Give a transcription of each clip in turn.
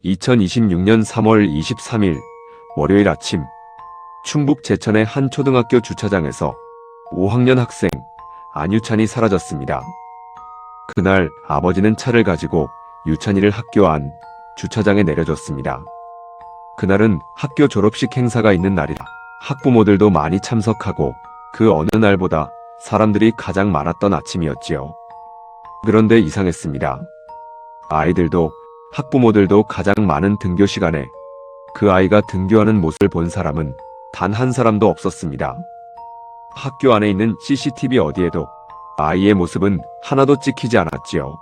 2026년 3월 23일 월요일 아침 충북 제천의 한 초등학교 주차장에서 5학년 학생 안유찬이 사라졌습니다. 그날 아버지는 차를 가지고 유찬이를 학교 안 주차장에 내려줬습니다. 그날은 학교 졸업식 행사가 있는 날이라 학부모들도 많이 참석하고 그 어느 날보다 사람들이 가장 많았던 아침이었지요. 그런데 이상했습니다. 아이들도 학부모들도 가장 많은 등교 시간에 그 아이가 등교하는 모습을 본 사람은 단 한 사람도 없었습니다. 학교 안에 있는 CCTV 어디에도 아이의 모습은 하나도 찍히지 않았지요.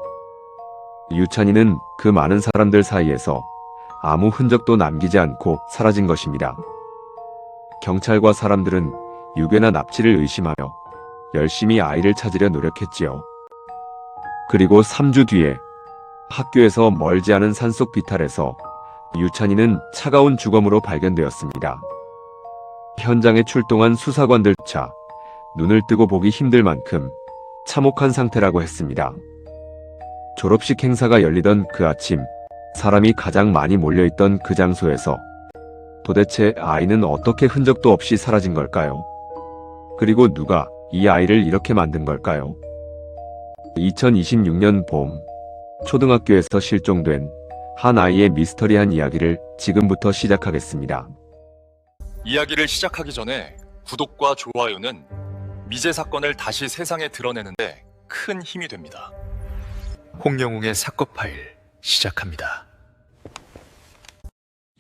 유찬이는 그 많은 사람들 사이에서 아무 흔적도 남기지 않고 사라진 것입니다. 경찰과 사람들은 유괴나 납치를 의심하며 열심히 아이를 찾으려 노력했지요. 그리고 3주 뒤에 학교에서 멀지 않은 산속 비탈에서 유찬이는 차가운 주검으로 발견되었습니다. 현장에 출동한 수사관들조차 눈을 뜨고 보기 힘들 만큼 참혹한 상태라고 했습니다. 졸업식 행사가 열리던 그 아침, 사람이 가장 많이 몰려있던 그 장소에서 도대체 아이는 어떻게 흔적도 없이 사라진 걸까요? 그리고 누가 이 아이를 이렇게 만든 걸까요? 2026년 봄, 초등학교에서 실종된 한 아이의 미스터리한 이야기를 지금부터 시작하겠습니다. 이야기를 시작하기 전에 구독과 좋아요는 미제 사건을 다시 세상에 드러내는데 큰 힘이 됩니다. 홍영웅의 사건 파일 시작합니다.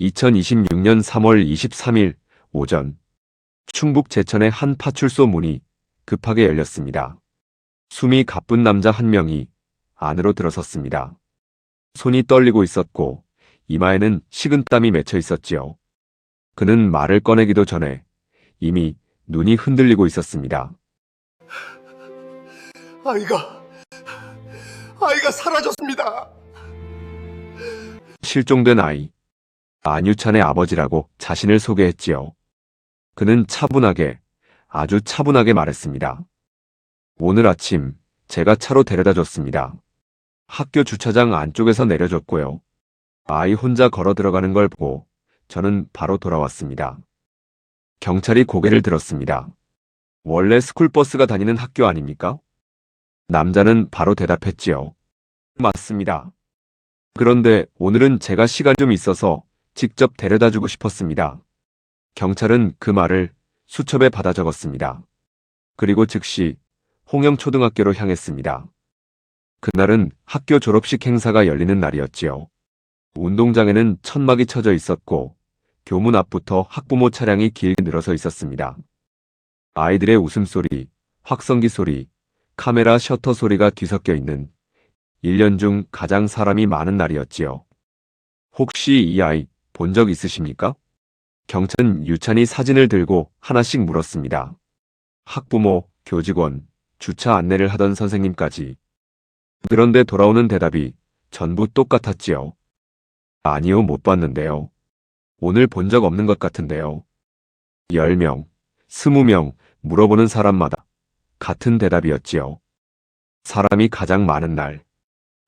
2026년 3월 23일 오전, 충북 제천의 한 파출소 문이 급하게 열렸습니다. 숨이 가쁜 남자 한 명이 안으로 들어섰습니다. 손이 떨리고 있었고 이마에는 식은땀이 맺혀 있었지요. 그는 말을 꺼내기도 전에 이미 눈이 흔들리고 있었습니다. 아이가 사라졌습니다. 실종된 아이, 안유찬의 아버지라고 자신을 소개했지요. 그는 차분하게, 아주 차분하게 말했습니다. 오늘 아침 제가 차로 데려다 줬습니다. 학교 주차장 안쪽에서 내려줬고요. 아이 혼자 걸어 들어가는 걸 보고 저는 바로 돌아왔습니다. 경찰이 고개를 들었습니다. 원래 스쿨버스가 다니는 학교 아닙니까? 남자는 바로 대답했지요. 맞습니다. 그런데 오늘은 제가 시간 좀 있어서 직접 데려다 주고 싶었습니다. 경찰은 그 말을 수첩에 받아 적었습니다. 그리고 즉시 홍영초등학교로 향했습니다. 그날은 학교 졸업식 행사가 열리는 날이었지요. 운동장에는 천막이 쳐져 있었고 교문 앞부터 학부모 차량이 길게 늘어서 있었습니다. 아이들의 웃음소리, 확성기 소리, 카메라 셔터 소리가 뒤섞여 있는 1년 중 가장 사람이 많은 날이었지요. 혹시 이 아이 본 적 있으십니까? 경찰은 유찬이 사진을 들고 하나씩 물었습니다. 학부모, 교직원, 주차 안내를 하던 선생님까지. 그런데 돌아오는 대답이 전부 똑같았지요. 아니요, 못 봤는데요. 오늘 본 적 없는 것 같은데요. 10명, 20명 물어보는 사람마다 같은 대답이었지요. 사람이 가장 많은 날,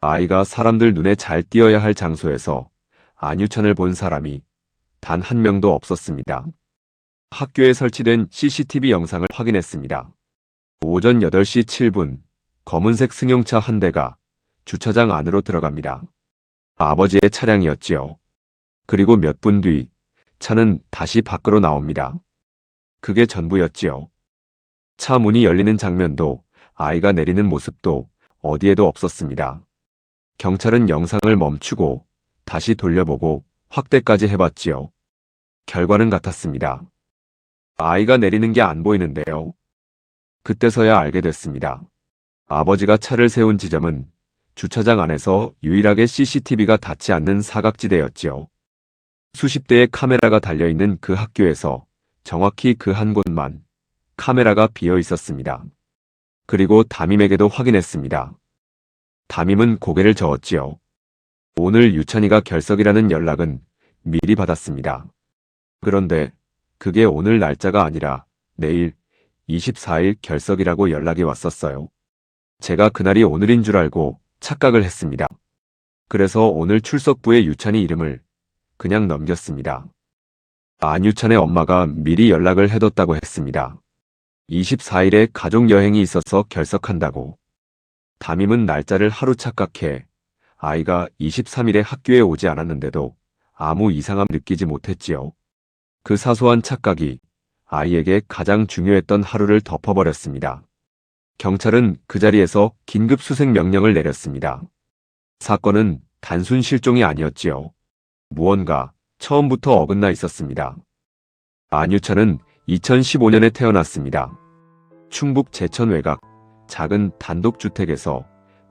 아이가 사람들 눈에 잘 띄어야 할 장소에서 안유찬을 본 사람이 단 한 명도 없었습니다. 학교에 설치된 CCTV 영상을 확인했습니다. 오전 8시 7분, 검은색 승용차 한 대가 주차장 안으로 들어갑니다. 아버지의 차량이었지요. 그리고 몇 분 뒤 차는 다시 밖으로 나옵니다. 그게 전부였지요. 차 문이 열리는 장면도 아이가 내리는 모습도 어디에도 없었습니다. 경찰은 영상을 멈추고 다시 돌려보고 확대까지 해봤지요. 결과는 같았습니다. 아이가 내리는 게 안 보이는데요. 그때서야 알게 됐습니다. 아버지가 차를 세운 지점은 주차장 안에서 유일하게 CCTV가 닿지 않는 사각지대였지요. 수십 대의 카메라가 달려있는 그 학교에서 정확히 그 한 곳만 카메라가 비어 있었습니다. 그리고 담임에게도 확인했습니다. 담임은 고개를 저었지요. 오늘 유찬이가 결석이라는 연락은 미리 받았습니다. 그런데 그게 오늘 날짜가 아니라 내일 24일 결석이라고 연락이 왔었어요. 제가 그날이 오늘인 줄 알고 착각을 했습니다. 그래서 오늘 출석부에 유찬이 이름을 그냥 넘겼습니다. 안유찬의 엄마가 미리 연락을 해뒀다고 했습니다. 24일에 가족 여행이 있어서 결석한다고. 담임은 날짜를 하루 착각해 아이가 23일에 학교에 오지 않았는데도 아무 이상함 느끼지 못했지요. 그 사소한 착각이 아이에게 가장 중요했던 하루를 덮어버렸습니다. 경찰은 그 자리에서 긴급 수색 명령을 내렸습니다. 사건은 단순 실종이 아니었지요. 무언가 처음부터 어긋나 있었습니다. 안유찬은 2015년에 태어났습니다. 충북 제천 외곽 작은 단독주택에서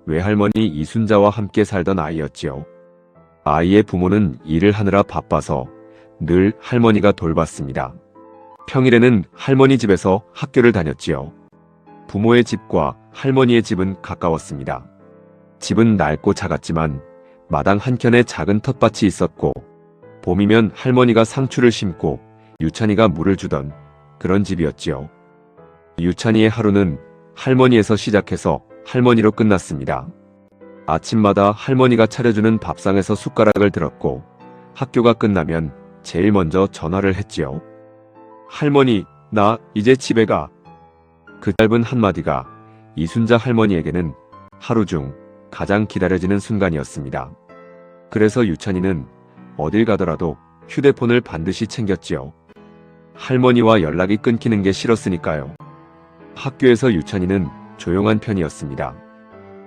외할머니 이순자와 함께 살던 아이였지요. 아이의 부모는 일을 하느라 바빠서 늘 할머니가 돌봤습니다. 평일에는 할머니 집에서 학교를 다녔지요. 부모의 집과 할머니의 집은 가까웠습니다. 집은 낡고 작았지만 마당 한켠에 작은 텃밭이 있었고 봄이면 할머니가 상추를 심고 유찬이가 물을 주던 그런 집이었지요. 유찬이의 하루는 할머니에서 시작해서 할머니로 끝났습니다. 아침마다 할머니가 차려주는 밥상에서 숟가락을 들었고 학교가 끝나면 제일 먼저 전화를 했지요. 할머니, 나 이제 집에 가. 그 짧은 한마디가 이순자 할머니에게는 하루 중 가장 기다려지는 순간이었습니다. 그래서 유찬이는 어딜 가더라도 휴대폰을 반드시 챙겼지요. 할머니와 연락이 끊기는 게 싫었으니까요. 학교에서 유찬이는 조용한 편이었습니다.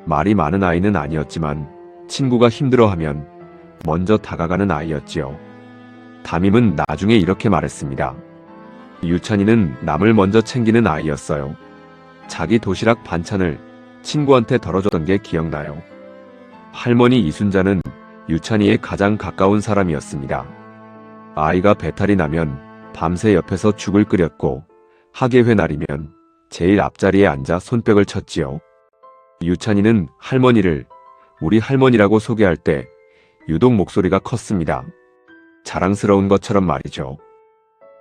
말이 많은 아이는 아니었지만 친구가 힘들어하면 먼저 다가가는 아이였지요. 담임은 나중에 이렇게 말했습니다. 유찬이는 남을 먼저 챙기는 아이였어요. 자기 도시락 반찬을 친구한테 덜어줬던 게 기억나요. 할머니 이순자는 유찬이의 가장 가까운 사람이었습니다. 아이가 배탈이 나면 밤새 옆에서 죽을 끓였고 학예회 날이면 제일 앞자리에 앉아 손뼉을 쳤지요. 유찬이는 할머니를 우리 할머니라고 소개할 때 유독 목소리가 컸습니다. 자랑스러운 것처럼 말이죠.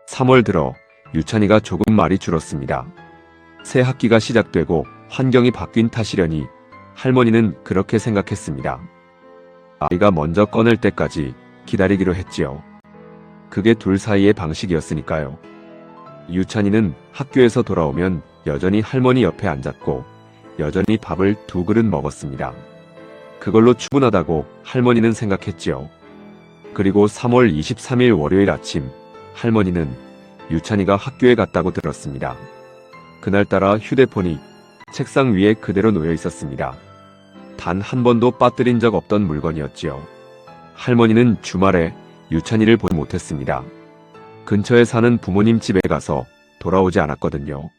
3월 들어 유찬이가 조금 말이 줄었습니다. 새 학기가 시작되고 환경이 바뀐 탓이려니 할머니는 그렇게 생각했습니다. 아이가 먼저 꺼낼 때까지 기다리기로 했지요. 그게 둘 사이의 방식이었으니까요. 유찬이는 학교에서 돌아오면 여전히 할머니 옆에 앉았고 여전히 밥을 2그릇 먹었습니다. 그걸로 충분하다고 할머니는 생각했지요. 그리고 3월 23일 월요일 아침 할머니는 유찬이가 학교에 갔다고 들었습니다. 그날따라 휴대폰이 책상 위에 그대로 놓여 있었습니다. 단 한 번도 빠뜨린 적 없던 물건이었지요. 할머니는 주말에 유찬이를 보지 못했습니다. 근처에 사는 부모님 집에 가서 돌아오지 않았거든요.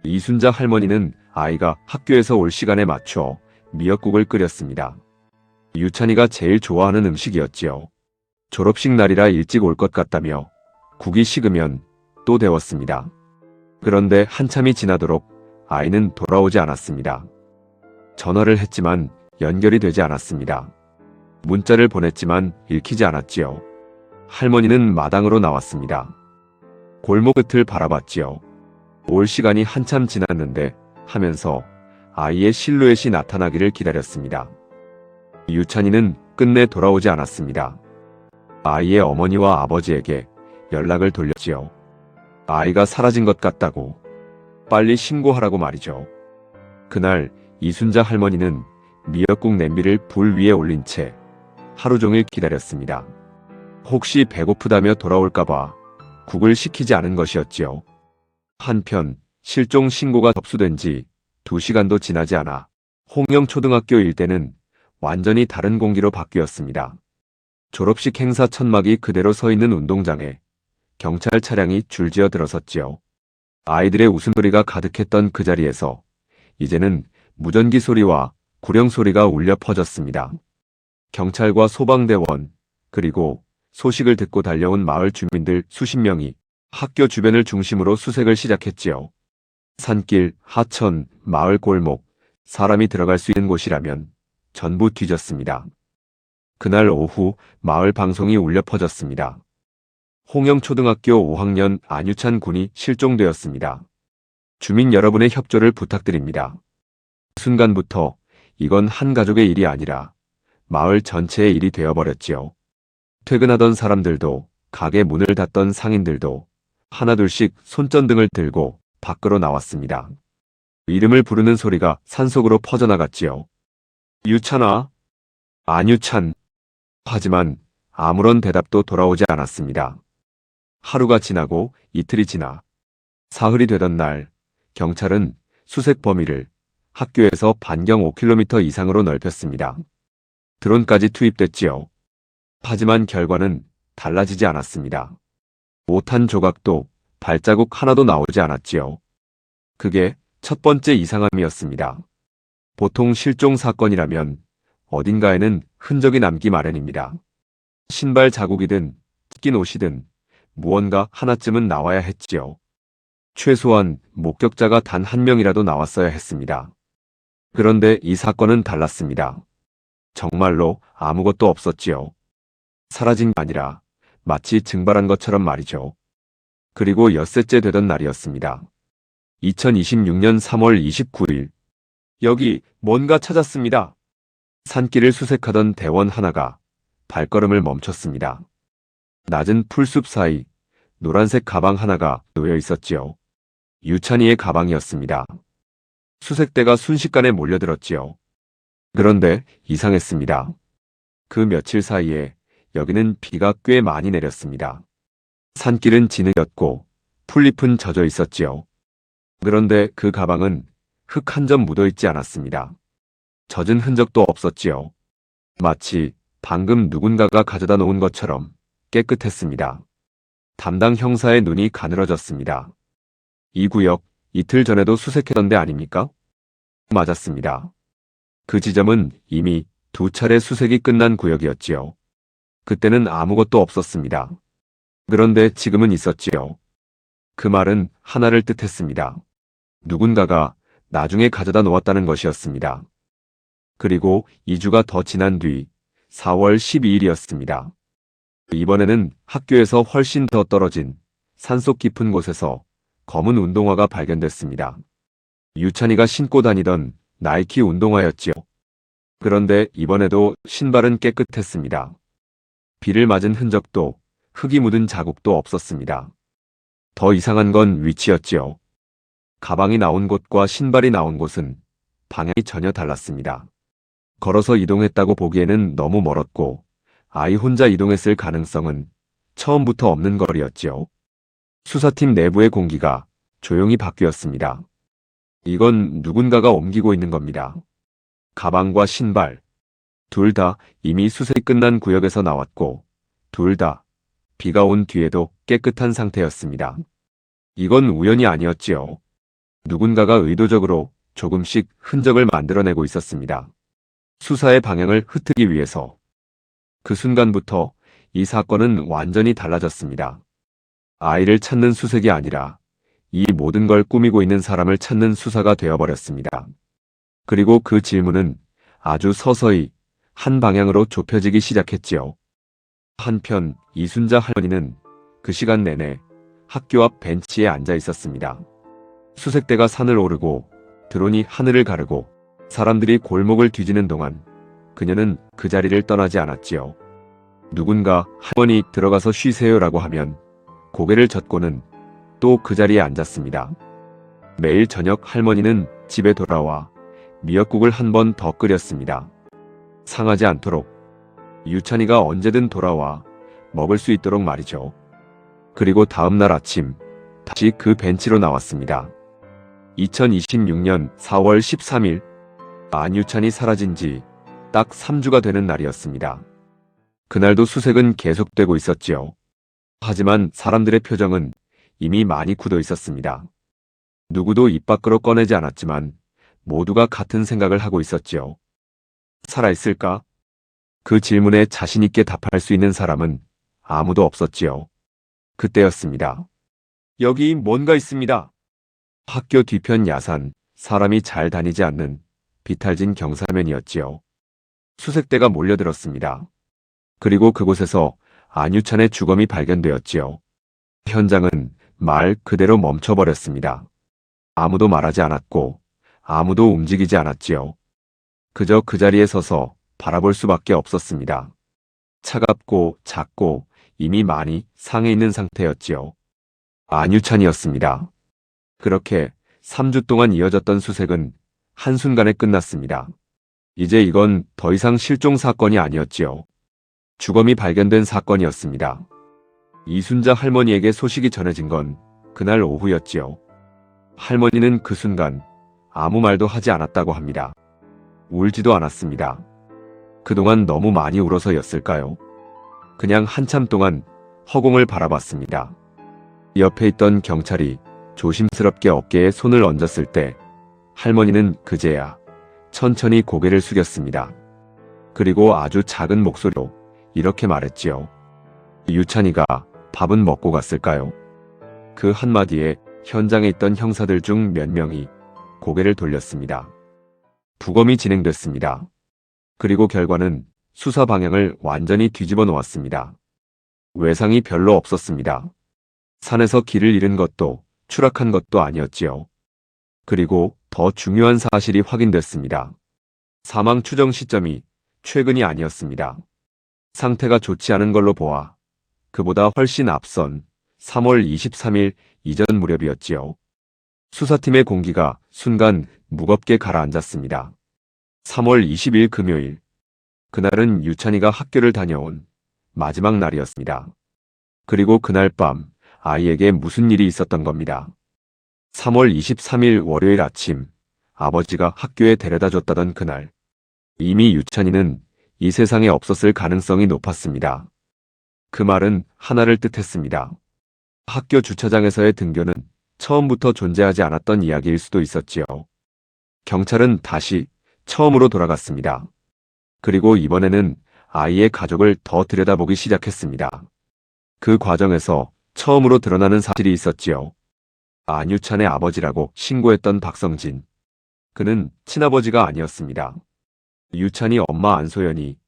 이순자 할머니는 아이가 학교에서 올 시간에 맞춰 미역국을 끓였습니다. 유찬이가 제일 좋아하는 음식이었지요. 졸업식 날이라 일찍 올 것 같다며 국이 식으면 또 데웠습니다. 그런데 한참이 지나도록 아이는 돌아오지 않았습니다. 전화를 했지만 연결이 되지 않았습니다. 문자를 보냈지만 읽히지 않았지요. 할머니는 마당으로 나왔습니다. 골목 끝을 바라봤지요. 올 시간이 한참 지났는데 하면서 아이의 실루엣이 나타나기를 기다렸습니다. 유찬이는 끝내 돌아오지 않았습니다. 아이의 어머니와 아버지에게 연락을 돌렸지요. 아이가 사라진 것 같다고. 빨리 신고하라고 말이죠. 그날 이순자 할머니는 미역국 냄비를 불 위에 올린 채 하루 종일 기다렸습니다. 혹시 배고프다며 돌아올까봐 국을 시키지 않은 것이었지요. 한편 실종 신고가 접수된 지 2시간도 지나지 않아 홍영초등학교 일대는 완전히 다른 공기로 바뀌었습니다. 졸업식 행사 천막이 그대로 서 있는 운동장에 경찰 차량이 줄지어 들어섰지요. 아이들의 웃음소리가 가득했던 그 자리에서 이제는 무전기 소리와 구령 소리가 울려 퍼졌습니다. 경찰과 소방대원, 그리고 소식을 듣고 달려온 마을 주민들 수십 명이 학교 주변을 중심으로 수색을 시작했지요. 산길, 하천, 마을 골목, 사람이 들어갈 수 있는 곳이라면 전부 뒤졌습니다. 그날 오후 마을 방송이 울려 퍼졌습니다. 홍영초등학교 5학년 안유찬 군이 실종되었습니다. 주민 여러분의 협조를 부탁드립니다. 그 순간부터 이건 한 가족의 일이 아니라 마을 전체의 일이 되어버렸지요. 퇴근하던 사람들도, 가게 문을 닫던 상인들도 하나둘씩 손전등을 들고 밖으로 나왔습니다. 이름을 부르는 소리가 산속으로 퍼져나갔지요. 유찬아, 안유찬. 하지만 아무런 대답도 돌아오지 않았습니다. 하루가 지나고 이틀이 지나 사흘이 되던 날, 경찰은 수색 범위를 학교에서 반경 5km 이상으로 넓혔습니다. 드론까지 투입됐지요. 하지만 결과는 달라지지 않았습니다. 옷 한 조각도 발자국 하나도 나오지 않았지요. 그게 첫 번째 이상함이었습니다. 보통 실종 사건이라면 어딘가에는 흔적이 남기 마련입니다. 신발 자국이든 찢긴 옷이든 무언가 하나쯤은 나와야 했지요. 최소한 목격자가 단 한 명이라도 나왔어야 했습니다. 그런데 이 사건은 달랐습니다. 정말로 아무것도 없었지요. 사라진 게 아니라 마치 증발한 것처럼 말이죠. 그리고 엿새째 되던 날이었습니다. 2026년 3월 29일. 여기 뭔가 찾았습니다. 산길을 수색하던 대원 하나가 발걸음을 멈췄습니다. 낮은 풀숲 사이 노란색 가방 하나가 놓여 있었지요. 유찬이의 가방이었습니다. 수색대가 순식간에 몰려들었지요. 그런데 이상했습니다. 그 며칠 사이에 여기는 비가 꽤 많이 내렸습니다. 산길은 진흙이었고 풀잎은 젖어 있었지요. 그런데 그 가방은 흙 한 점 묻어 있지 않았습니다. 젖은 흔적도 없었지요. 마치 방금 누군가가 가져다 놓은 것처럼 깨끗했습니다. 담당 형사의 눈이 가늘어졌습니다. 이 구역 이틀 전에도 수색했던 데 아닙니까? 맞았습니다. 그 지점은 이미 2차례 수색이 끝난 구역이었지요. 그때는 아무것도 없었습니다. 그런데 지금은 있었지요. 그 말은 하나를 뜻했습니다. 누군가가 나중에 가져다 놓았다는 것이었습니다. 그리고 2주가 더 지난 뒤 4월 12일이었습니다. 이번에는 학교에서 훨씬 더 떨어진 산속 깊은 곳에서 검은 운동화가 발견됐습니다. 유찬이가 신고 다니던 나이키 운동화였지요. 그런데 이번에도 신발은 깨끗했습니다. 비를 맞은 흔적도 흙이 묻은 자국도 없었습니다. 더 이상한 건 위치였지요. 가방이 나온 곳과 신발이 나온 곳은 방향이 전혀 달랐습니다. 걸어서 이동했다고 보기에는 너무 멀었고 아이 혼자 이동했을 가능성은 처음부터 없는 거리였지요. 수사팀 내부의 공기가 조용히 바뀌었습니다. 이건 누군가가 옮기고 있는 겁니다. 가방과 신발, 둘 다 이미 수색이 끝난 구역에서 나왔고 둘 다 비가 온 뒤에도 깨끗한 상태였습니다. 이건 우연이 아니었지요. 누군가가 의도적으로 조금씩 흔적을 만들어내고 있었습니다. 수사의 방향을 흐트기 위해서. 그 순간부터 이 사건은 완전히 달라졌습니다. 아이를 찾는 수색이 아니라 이 모든 걸 꾸미고 있는 사람을 찾는 수사가 되어버렸습니다. 그리고 그 질문은 아주 서서히 한 방향으로 좁혀지기 시작했지요. 한편 이순자 할머니는 그 시간 내내 학교 앞 벤치에 앉아 있었습니다. 수색대가 산을 오르고 드론이 하늘을 가르고 사람들이 골목을 뒤지는 동안 그녀는 그 자리를 떠나지 않았지요. 누군가 할머니 들어가서 쉬세요라고 하면 고개를 젓고는 또 그 자리에 앉았습니다. 매일 저녁 할머니는 집에 돌아와 미역국을 한 번 더 끓였습니다. 상하지 않도록 유찬이가 언제든 돌아와 먹을 수 있도록 말이죠. 그리고 다음 날 아침 다시 그 벤치로 나왔습니다. 2026년 4월 13일 안유찬이 사라진 지 딱 3주가 되는 날이었습니다. 그날도 수색은 계속되고 있었지요. 하지만 사람들의 표정은 이미 많이 굳어 있었습니다. 누구도 입 밖으로 꺼내지 않았지만 모두가 같은 생각을 하고 있었지요. 살아있을까? 그 질문에 자신 있게 답할 수 있는 사람은 아무도 없었지요. 그때였습니다. 여기 뭔가 있습니다. 학교 뒤편 야산, 사람이 잘 다니지 않는 비탈진 경사면이었지요. 수색대가 몰려들었습니다. 그리고 그곳에서 안유찬의 주검이 발견되었지요. 현장은 말 그대로 멈춰버렸습니다. 아무도 말하지 않았고 아무도 움직이지 않았지요. 그저 그 자리에 서서 바라볼 수밖에 없었습니다. 차갑고 작고 이미 많이 상해 있는 상태였지요. 안유찬이었습니다. 그렇게 3주 동안 이어졌던 수색은 한순간에 끝났습니다. 이제 이건 더 이상 실종 사건이 아니었지요. 주검이 발견된 사건이었습니다. 이순자 할머니에게 소식이 전해진 건 그날 오후였지요. 할머니는 그 순간 아무 말도 하지 않았다고 합니다. 울지도 않았습니다. 그동안 너무 많이 울어서였을까요? 그냥 한참 동안 허공을 바라봤습니다. 옆에 있던 경찰이 조심스럽게 어깨에 손을 얹었을 때 할머니는 그제야 천천히 고개를 숙였습니다. 그리고 아주 작은 목소리로 이렇게 말했지요. 유찬이가 밥은 먹고 갔을까요? 그 한마디에 현장에 있던 형사들 중 몇 명이 고개를 돌렸습니다. 부검이 진행됐습니다. 그리고 결과는 수사 방향을 완전히 뒤집어 놓았습니다. 외상이 별로 없었습니다. 산에서 길을 잃은 것도 추락한 것도 아니었지요. 그리고 더 중요한 사실이 확인됐습니다. 사망 추정 시점이 최근이 아니었습니다. 상태가 좋지 않은 걸로 보아 그보다 훨씬 앞선 3월 23일 이전 무렵이었지요. 수사팀의 공기가 순간 무겁게 가라앉았습니다. 3월 20일 금요일. 그날은 유찬이가 학교를 다녀온 마지막 날이었습니다. 그리고 그날 밤 아이에게 무슨 일이 있었던 겁니다. 3월 23일 월요일 아침 아버지가 학교에 데려다 줬다던 그날. 이미 유찬이는 이 세상에 없었을 가능성이 높았습니다. 그 말은 하나를 뜻했습니다. 학교 주차장에서의 등교는 처음부터 존재하지 않았던 이야기일 수도 있었지요. 경찰은 다시 처음으로 돌아갔습니다. 그리고 이번에는 아이의 가족을 더 들여다보기 시작했습니다. 그 과정에서 처음으로 드러나는 사실이 있었지요. 안유찬의 아버지라고 신고했던 박성진. 그는 친아버지가 아니었습니다. 유찬이 엄마 안소연이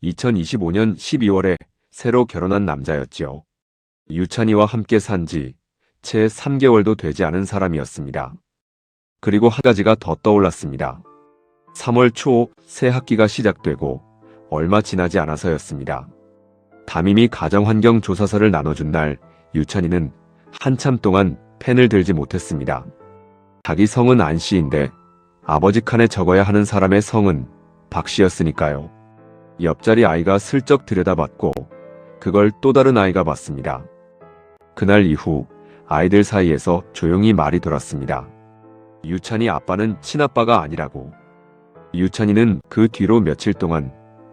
2025년 12월에 새로 결혼한 남자였지요. 유찬이와 함께 산 지 채 3개월도 되지 않은 사람이었습니다. 그리고 한 가지가 더 떠올랐습니다. 3월 초 새 학기가 시작되고 얼마 지나지 않아서였습니다. 담임이 가정환경조사서를 나눠준 날 유찬이는 한참 동안 펜을 들지 못했습니다. 자기 성은 안씨인데 아버지 칸에 적어야 하는 사람의 성은 박씨였으니까요. 옆자리 아이가 슬쩍 들여다봤고 그걸 또 다른 아이가 봤습니다. 그날 이후 아이들 사이에서 조용히 말이 돌았습니다. 유찬이 아빠는 친아빠가 아니라고. 유찬이는 그 뒤로 며칠 동안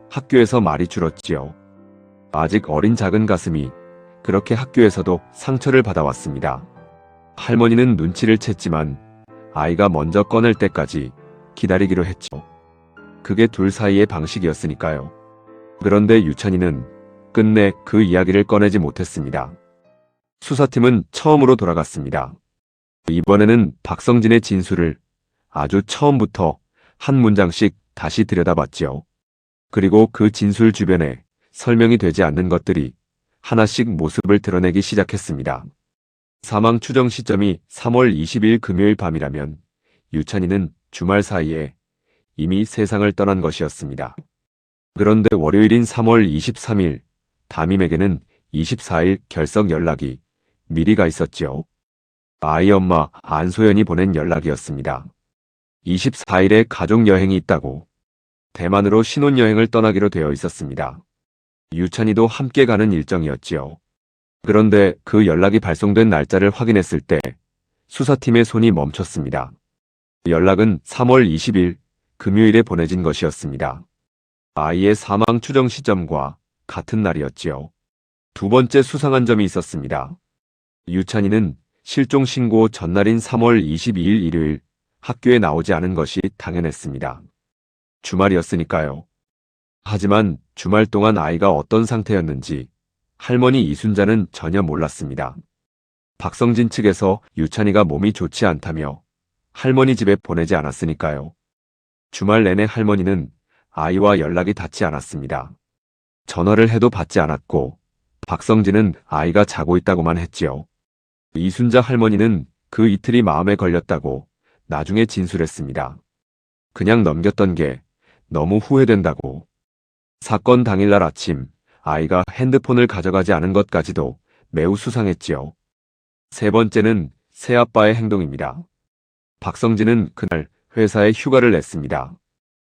학교에서 말이 줄었지요. 아직 어린 작은 가슴이 그렇게 학교에서도 상처를 받아왔습니다. 할머니는 눈치를 챘지만 아이가 먼저 꺼낼 때까지 기다리기로 했죠. 그게 둘 사이의 방식이었으니까요. 그런데 유찬이는 끝내 그 이야기를 꺼내지 못했습니다. 수사팀은 처음으로 돌아갔습니다. 이번에는 박성진의 진술을 아주 처음부터 한 문장씩 다시 들여다봤지요. 그리고 그 진술 주변에 설명이 되지 않는 것들이 하나씩 모습을 드러내기 시작했습니다. 사망 추정 시점이 3월 20일 금요일 밤이라면 유찬이는 주말 사이에 이미 세상을 떠난 것이었습니다. 그런데 월요일인 3월 23일 담임에게는 24일 결석 연락이 미리 가 있었지요. 아이 엄마 안소연이 보낸 연락이었습니다. 24일에 가족 여행이 있다고 대만으로 신혼여행을 떠나기로 되어 있었습니다. 유찬이도 함께 가는 일정이었지요. 그런데 그 연락이 발송된 날짜를 확인했을 때 수사팀의 손이 멈췄습니다. 연락은 3월 20일 금요일에 보내진 것이었습니다. 아이의 사망 추정 시점과 같은 날이었지요. 두 번째 수상한 점이 있었습니다. 유찬이는 실종 신고 전날인 3월 22일 일요일 학교에 나오지 않은 것이 당연했습니다. 주말이었으니까요. 하지만 주말 동안 아이가 어떤 상태였는지 할머니 이순자는 전혀 몰랐습니다. 박성진 측에서 유찬이가 몸이 좋지 않다며 할머니 집에 보내지 않았으니까요. 주말 내내 할머니는 아이와 연락이 닿지 않았습니다. 전화를 해도 받지 않았고 박성진은 아이가 자고 있다고만 했지요. 이순자 할머니는 그 이틀이 마음에 걸렸다고 나중에 진술했습니다. 그냥 넘겼던 게 너무 후회된다고. 사건 당일날 아침 아이가 핸드폰을 가져가지 않은 것까지도 매우 수상했지요. 세 번째는 새아빠의 행동입니다. 박성진은 그날 회사에 휴가를 냈습니다.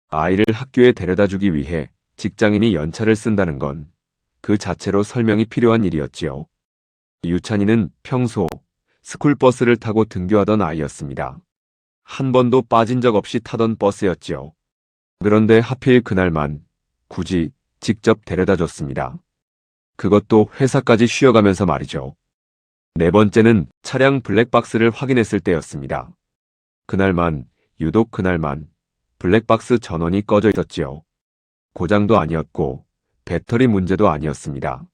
아이를 학교에 데려다 주기 위해 직장인이 연차를 쓴다는 건 그 자체로 설명이 필요한 일이었지요. 유찬이는 평소 스쿨버스를 타고 등교하던 아이였습니다. 한 번도 빠진 적 없이 타던 버스였지요. 그런데 하필 그날만 굳이 직접 데려다 줬습니다. 그것도 회사까지 쉬어가면서 말이죠. 네 번째는 차량 블랙박스를 확인했을 때였습니다. 유독 그날만 블랙박스 전원이 꺼져 있었지요. 고장도 아니었고 배터리 문제도 아니었습니다.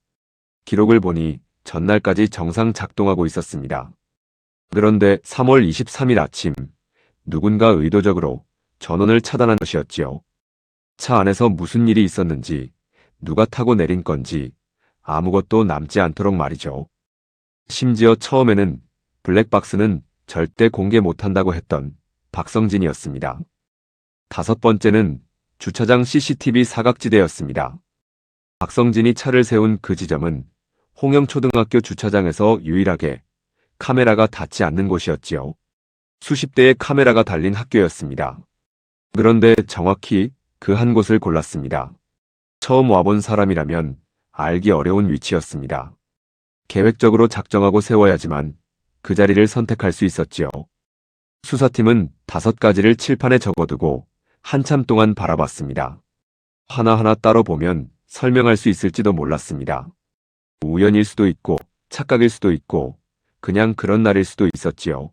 기록을 보니 전날까지 정상 작동하고 있었습니다. 그런데 3월 23일 아침 누군가 의도적으로 전원을 차단한 것이었지요. 차 안에서 무슨 일이 있었는지, 누가 타고 내린 건지 아무것도 남지 않도록 말이죠. 심지어 처음에는 블랙박스는 절대 공개 못한다고 했던 박성진이었습니다. 다섯 번째는 주차장 CCTV 사각지대였습니다. 박성진이 차를 세운 그 지점은 홍영초등학교 주차장에서 유일하게 카메라가 닿지 않는 곳이었지요. 수십 대의 카메라가 달린 학교였습니다. 그런데 정확히 그 한 곳을 골랐습니다. 처음 와본 사람이라면 알기 어려운 위치였습니다. 계획적으로 작정하고 세워야지만 그 자리를 선택할 수 있었지요. 수사팀은 5가지를 칠판에 적어두고 한참 동안 바라봤습니다. 하나하나 따로 보면 설명할 수 있을지도 몰랐습니다. 우연일 수도 있고 착각일 수도 있고 그냥 그런 날일 수도 있었지요.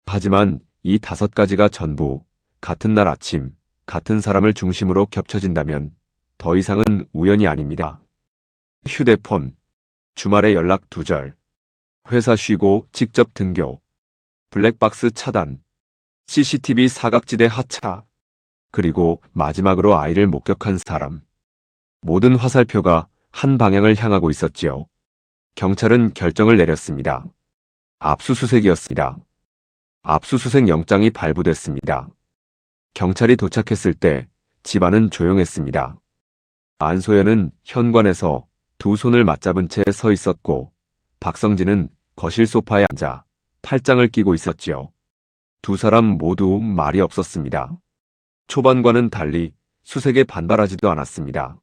하지만 이 5가지가 전부 같은 날 아침 같은 사람을 중심으로 겹쳐진다면 더 이상은 우연이 아닙니다. 휴대폰, 주말에 연락 두절, 회사 쉬고 직접 등교, 블랙박스 차단, CCTV 사각지대 하차, 그리고 마지막으로 아이를 목격한 사람. 모든 화살표가 한 방향을 향하고 있었지요. 경찰은 결정을 내렸습니다. 압수수색이었습니다. 압수수색 영장이 발부됐습니다. 경찰이 도착했을 때 집안은 조용했습니다. 안소연은 현관에서 두 손을 맞잡은 채 서 있었고 박성진은 거실 소파에 앉아 팔짱을 끼고 있었지요. 두 사람 모두 말이 없었습니다. 초반과는 달리 수색에 반발하지도 않았습니다.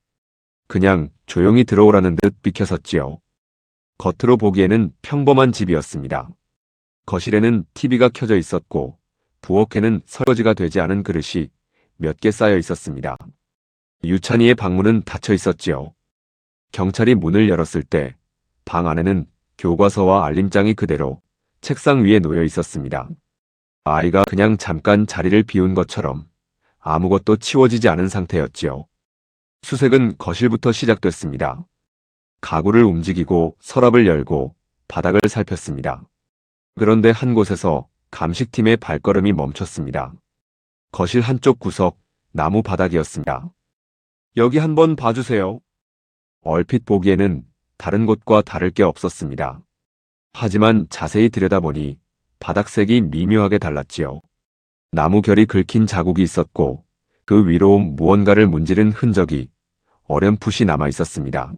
그냥 조용히 들어오라는 듯 비켜섰지요. 겉으로 보기에는 평범한 집이었습니다. 거실에는 TV가 켜져 있었고 부엌에는 설거지가 되지 않은 그릇이 몇 개 쌓여 있었습니다. 유찬이의 방문은 닫혀 있었지요. 경찰이 문을 열었을 때 방 안에는 교과서와 알림장이 그대로 책상 위에 놓여 있었습니다. 아이가 그냥 잠깐 자리를 비운 것처럼 아무것도 치워지지 않은 상태였지요. 수색은 거실부터 시작됐습니다. 가구를 움직이고 서랍을 열고 바닥을 살폈습니다. 그런데 한 곳에서 감식팀의 발걸음이 멈췄습니다. 거실 한쪽 구석 나무 바닥이었습니다. 여기 한번 봐주세요. 얼핏 보기에는 다른 곳과 다를 게 없었습니다. 하지만 자세히 들여다보니 바닥색이 미묘하게 달랐지요. 나무 결이 긁힌 자국이 있었고 그 위로 무언가를 문지른 흔적이 어렴풋이 남아 있었습니다.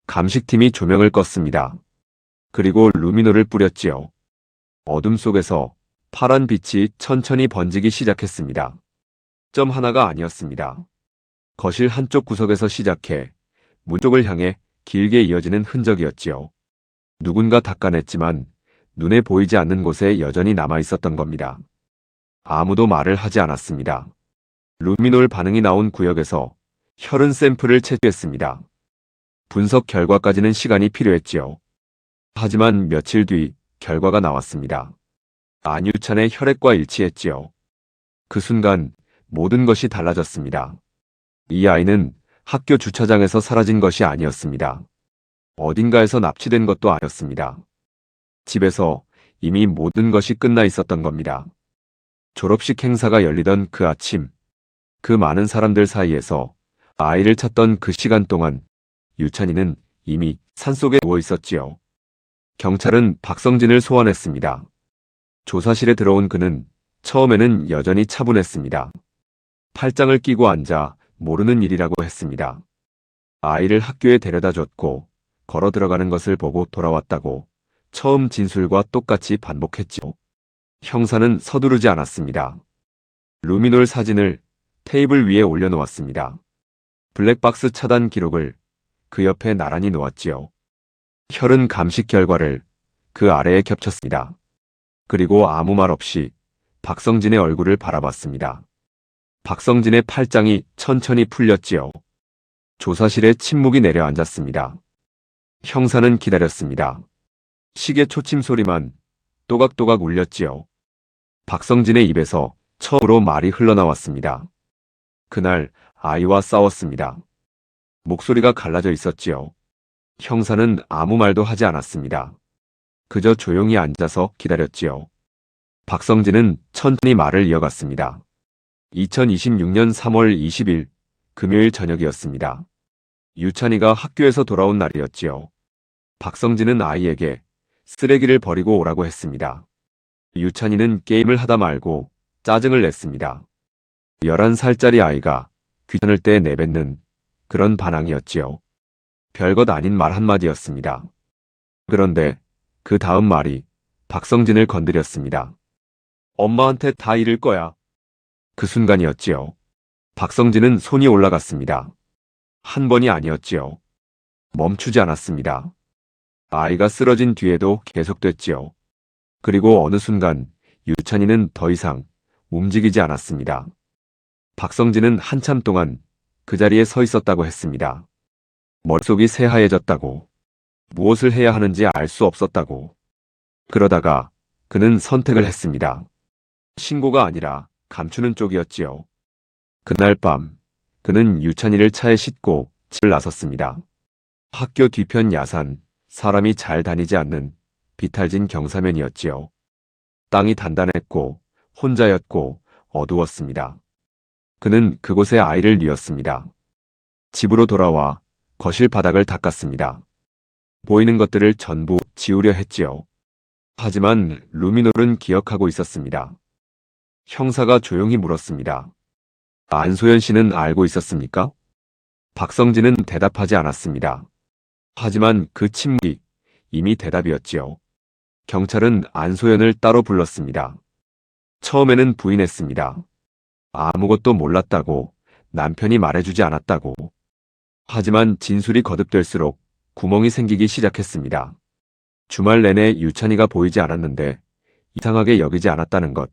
감식팀이 조명을 껐습니다. 그리고 루미노를 뿌렸지요. 어둠 속에서 파란 빛이 천천히 번지기 시작했습니다. 점 하나가 아니었습니다. 거실 한쪽 구석에서 시작해 문 쪽을 향해 길게 이어지는 흔적이었지요. 누군가 닦아냈지만 눈에 보이지 않는 곳에 여전히 남아 있었던 겁니다. 아무도 말을 하지 않았습니다. 루미놀 반응이 나온 구역에서 혈흔 샘플을 채취했습니다. 분석 결과까지는 시간이 필요했지요. 하지만 며칠 뒤 결과가 나왔습니다. 안유찬의 혈액과 일치했지요. 그 순간 모든 것이 달라졌습니다. 이 아이는 학교 주차장에서 사라진 것이 아니었습니다. 어딘가에서 납치된 것도 아니었습니다. 집에서 이미 모든 것이 끝나 있었던 겁니다. 졸업식 행사가 열리던 그 아침, 그 많은 사람들 사이에서 아이를 찾던 그 시간 동안 유찬이는 이미 산속에 누워 있었지요. 경찰은 박성진을 소환했습니다. 조사실에 들어온 그는 처음에는 여전히 차분했습니다. 팔짱을 끼고 앉아 모르는 일이라고 했습니다. 아이를 학교에 데려다 줬고 걸어 들어가는 것을 보고 돌아왔다고 처음 진술과 똑같이 반복했지요. 형사는 서두르지 않았습니다. 루미놀 사진을 테이블 위에 올려놓았습니다. 블랙박스 차단 기록을 그 옆에 나란히 놓았지요. 혈흔 감식 결과를 그 아래에 겹쳤습니다. 그리고 아무 말 없이 박성진의 얼굴을 바라봤습니다. 박성진의 팔짱이 천천히 풀렸지요. 조사실에 침묵이 내려앉았습니다. 형사는 기다렸습니다. 시계 초침 소리만 또각또각 울렸지요. 박성진의 입에서 처음으로 말이 흘러나왔습니다. 그날 아이와 싸웠습니다. 목소리가 갈라져 있었지요. 형사는 아무 말도 하지 않았습니다. 그저 조용히 앉아서 기다렸지요. 박성진은 천천히 말을 이어갔습니다. 2026년 3월 20일 금요일 저녁이었습니다. 유찬이가 학교에서 돌아온 날이었지요. 박성진은 아이에게 쓰레기를 버리고 오라고 했습니다. 유찬이는 게임을 하다 말고 짜증을 냈습니다. 11살짜리 아이가 귀찮을 때 내뱉는 그런 반항이었지요. 별것 아닌 말 한마디였습니다. 그런데 그 다음 말이 박성진을 건드렸습니다. 엄마한테 다 이를 거야. 그 순간이었지요. 박성진은 손이 올라갔습니다. 한 번이 아니었지요. 멈추지 않았습니다. 아이가 쓰러진 뒤에도 계속됐지요. 그리고 어느 순간 유찬이는 더 이상 움직이지 않았습니다. 박성진은 한참 동안 그 자리에 서 있었다고 했습니다. 머릿속이 새하얘졌다고, 무엇을 해야 하는지 알 수 없었다고. 그러다가 그는 선택을 했습니다. 신고가 아니라 감추는 쪽이었지요. 그날 밤 그는 유찬이를 차에 싣고 집을 나섰습니다. 학교 뒤편 야산, 사람이 잘 다니지 않는 비탈진 경사면이었지요. 땅이 단단했고 혼자였고 어두웠습니다. 그는 그곳에 아이를 뉘었습니다. 집으로 돌아와 거실 바닥을 닦았습니다. 보이는 것들을 전부 지우려 했지요. 하지만 루미놀은 기억하고 있었습니다. 형사가 조용히 물었습니다. 안소연 씨는 알고 있었습니까? 박성진은 대답하지 않았습니다. 하지만 그 침묵이 이미 대답이었지요. 경찰은 안소연을 따로 불렀습니다. 처음에는 부인했습니다. 아무것도 몰랐다고, 남편이 말해주지 않았다고. 하지만 진술이 거듭될수록 구멍이 생기기 시작했습니다. 주말 내내 유찬이가 보이지 않았는데 이상하게 여기지 않았다는 것.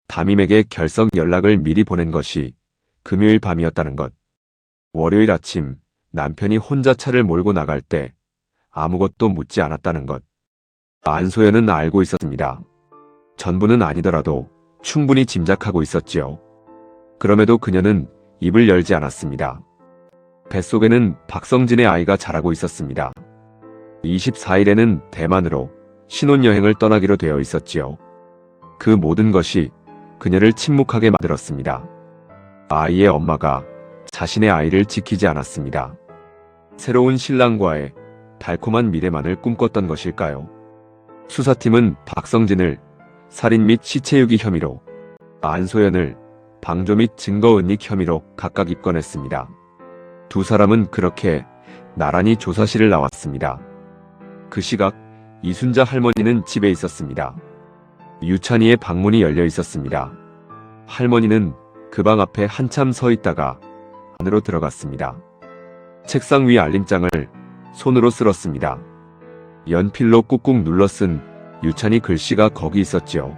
담임에게 결석 연락을 미리 보낸 것이 금요일 밤이었다는 것. 월요일 아침 남편이 혼자 차를 몰고 나갈 때 아무것도 묻지 않았다는 것. 안소연은 알고 있었습니다. 전부는 아니더라도 충분히 짐작하고 있었지요. 그럼에도 그녀는 입을 열지 않았습니다. 뱃속에는 박성진의 아이가 자라고 있었습니다. 24일에는 대만으로 신혼여행을 떠나기로 되어 있었지요. 그 모든 것이 그녀를 침묵하게 만들었습니다. 아이의 엄마가 자신의 아이를 지키지 않았습니다. 새로운 신랑과의 달콤한 미래만을 꿈꿨던 것일까요? 수사팀은 박성진을 살인 및 시체유기 혐의로, 안소연을 방조 및 증거 은닉 혐의로 각각 입건했습니다. 두 사람은 그렇게 나란히 조사실을 나왔습니다. 그 시각 이순자 할머니는 집에 있었습니다. 유찬이의 방문이 열려 있었습니다. 할머니는 그 방 앞에 한참 서 있다가 안으로 들어갔습니다. 책상 위 알림장을 손으로 쓸었습니다. 연필로 꾹꾹 눌러 쓴 유찬이 글씨가 거기 있었지요.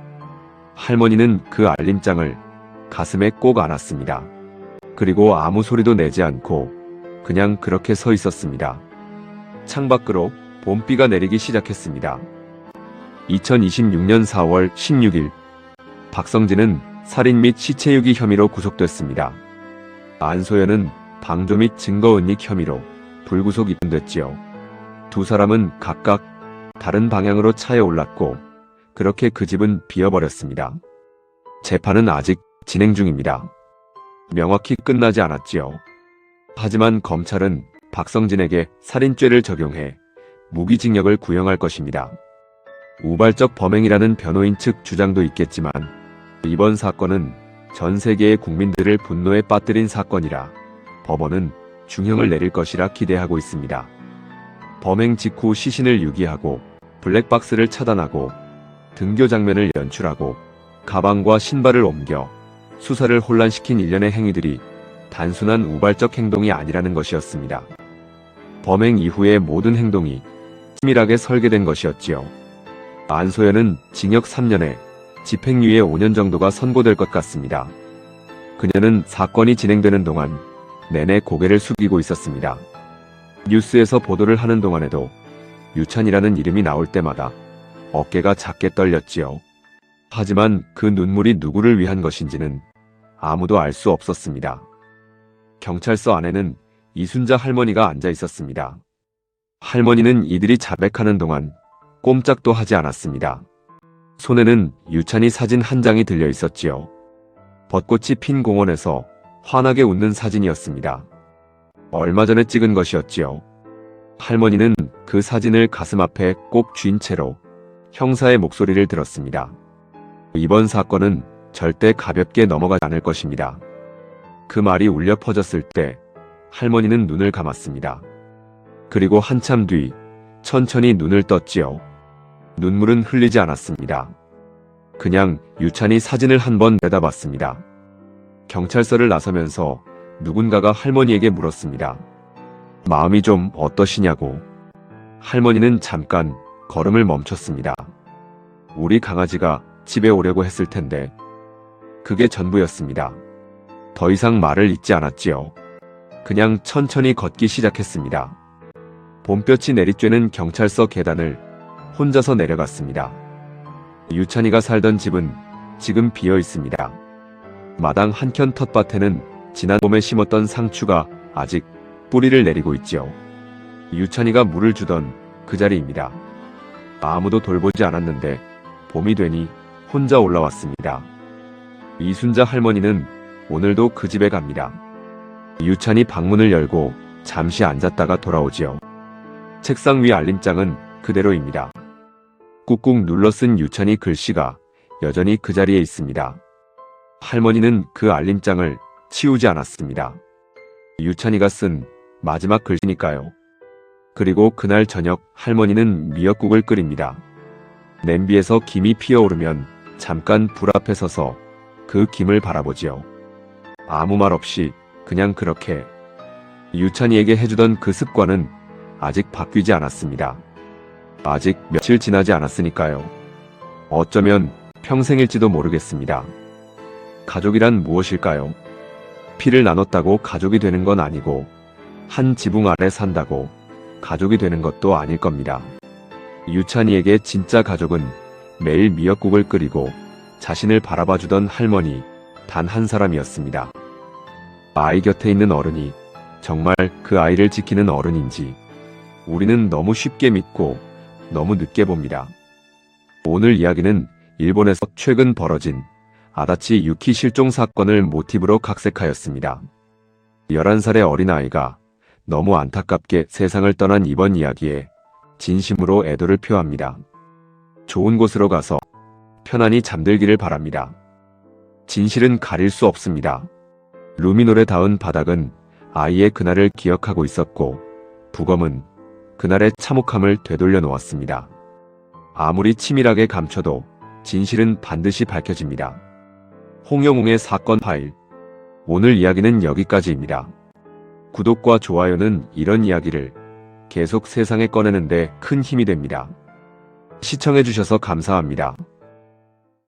할머니는 그 알림장을 가슴에 꼭 안았습니다. 그리고 아무 소리도 내지 않고 그냥 그렇게 서 있었습니다. 창밖으로 봄비가 내리기 시작했습니다. 2026년 4월 16일 박성진은 살인 및 시체유기 혐의로 구속됐습니다. 안소연은 방조 및 증거 은닉 혐의로 불구속 입건됐지요. 두 사람은 각각 다른 방향으로 차에 올랐고 그렇게 그 집은 비어버렸습니다. 재판은 아직 진행 중입니다. 명확히 끝나지 않았지요. 하지만 검찰은 박성진에게 살인죄를 적용해 무기징역을 구형할 것입니다. 우발적 범행이라는 변호인 측 주장도 있겠지만 이번 사건은 전 세계의 국민들을 분노에 빠뜨린 사건이라 법원은 중형을 내릴 것이라 기대하고 있습니다. 범행 직후 시신을 유기하고 블랙박스를 차단하고 등교 장면을 연출하고 가방과 신발을 옮겨 수사를 혼란시킨 일련의 행위들이 단순한 우발적 행동이 아니라는 것이었습니다. 범행 이후의 모든 행동이 치밀하게 설계된 것이었지요. 안소연은 징역 3년에 집행유예 5년 정도가 선고될 것 같습니다. 그녀는 사건이 진행되는 동안 내내 고개를 숙이고 있었습니다. 뉴스에서 보도를 하는 동안에도 유찬이라는 이름이 나올 때마다 어깨가 작게 떨렸지요. 하지만 그 눈물이 누구를 위한 것인지는 아무도 알 수 없었습니다. 경찰서 안에는 이순자 할머니가 앉아 있었습니다. 할머니는 이들이 자백하는 동안 꼼짝도 하지 않았습니다. 손에는 유찬이 사진 한 장이 들려 있었지요. 벚꽃이 핀 공원에서 환하게 웃는 사진이었습니다. 얼마 전에 찍은 것이었지요. 할머니는 그 사진을 가슴 앞에 꼭 쥔 채로 형사의 목소리를 들었습니다. 이번 사건은 절대 가볍게 넘어가지 않을 것입니다. 그 말이 울려 퍼졌을 때 할머니는 눈을 감았습니다. 그리고 한참 뒤 천천히 눈을 떴지요. 눈물은 흘리지 않았습니다. 그냥 유찬이 사진을 한번 내다봤습니다. 경찰서를 나서면서 누군가가 할머니에게 물었습니다. 마음이 좀 어떠시냐고. 할머니는 잠깐 걸음을 멈췄습니다. 우리 강아지가 집에 오려고 했을 텐데. 그게 전부였습니다. 더 이상 말을 잇지 않았지요. 그냥 천천히 걷기 시작했습니다. 봄볕이 내리쬐는 경찰서 계단을 혼자서 내려갔습니다. 유찬이가 살던 집은 지금 비어 있습니다. 마당 한켠 텃밭에는 지난 봄에 심었던 상추가 아직 뿌리를 내리고 있지요. 유찬이가 물을 주던 그 자리입니다. 아무도 돌보지 않았는데 봄이 되니 혼자 올라왔습니다. 이순자 할머니는 오늘도 그 집에 갑니다. 유찬이 방문을 열고 잠시 앉았다가 돌아오지요. 책상 위 알림장은 그대로입니다. 꾹꾹 눌러 쓴 유찬이 글씨가 여전히 그 자리에 있습니다. 할머니는 그 알림장을 치우지 않았습니다. 유찬이가 쓴 마지막 글씨니까요. 그리고 그날 저녁 할머니는 미역국을 끓입니다. 냄비에서 김이 피어오르면 잠깐 불 앞에 서서 그 김을 바라보지요. 아무 말 없이 그냥 그렇게. 유찬이에게 해주던 그 습관은 아직 바뀌지 않았습니다. 아직 며칠 지나지 않았으니까요. 어쩌면 평생일지도 모르겠습니다. 가족이란 무엇일까요? 피를 나눴다고 가족이 되는 건 아니고 한 지붕 아래 산다고 가족이 되는 것도 아닐 겁니다. 유찬이에게 진짜 가족은 매일 미역국을 끓이고 자신을 바라봐주던 할머니 단 한 사람이었습니다. 아이 곁에 있는 어른이 정말 그 아이를 지키는 어른인지 우리는 너무 쉽게 믿고 너무 늦게 봅니다. 오늘 이야기는 일본에서 최근 벌어진 아다치 유키 실종 사건을 모티브로 각색하였습니다. 11살의 어린아이가 너무 안타깝게 세상을 떠난 이번 이야기에 진심으로 애도를 표합니다. 좋은 곳으로 가서 편안히 잠들기를 바랍니다. 진실은 가릴 수 없습니다. 루미놀에 닿은 바닥은 아이의 그날을 기억하고 있었고 부검은 그날의 참혹함을 되돌려 놓았습니다. 아무리 치밀하게 감춰도 진실은 반드시 밝혀집니다. 홍영웅의 사건 파일. 오늘 이야기는 여기까지입니다. 구독과 좋아요는 이런 이야기를 계속 세상에 꺼내는데 큰 힘이 됩니다. 시청해주셔서 감사합니다.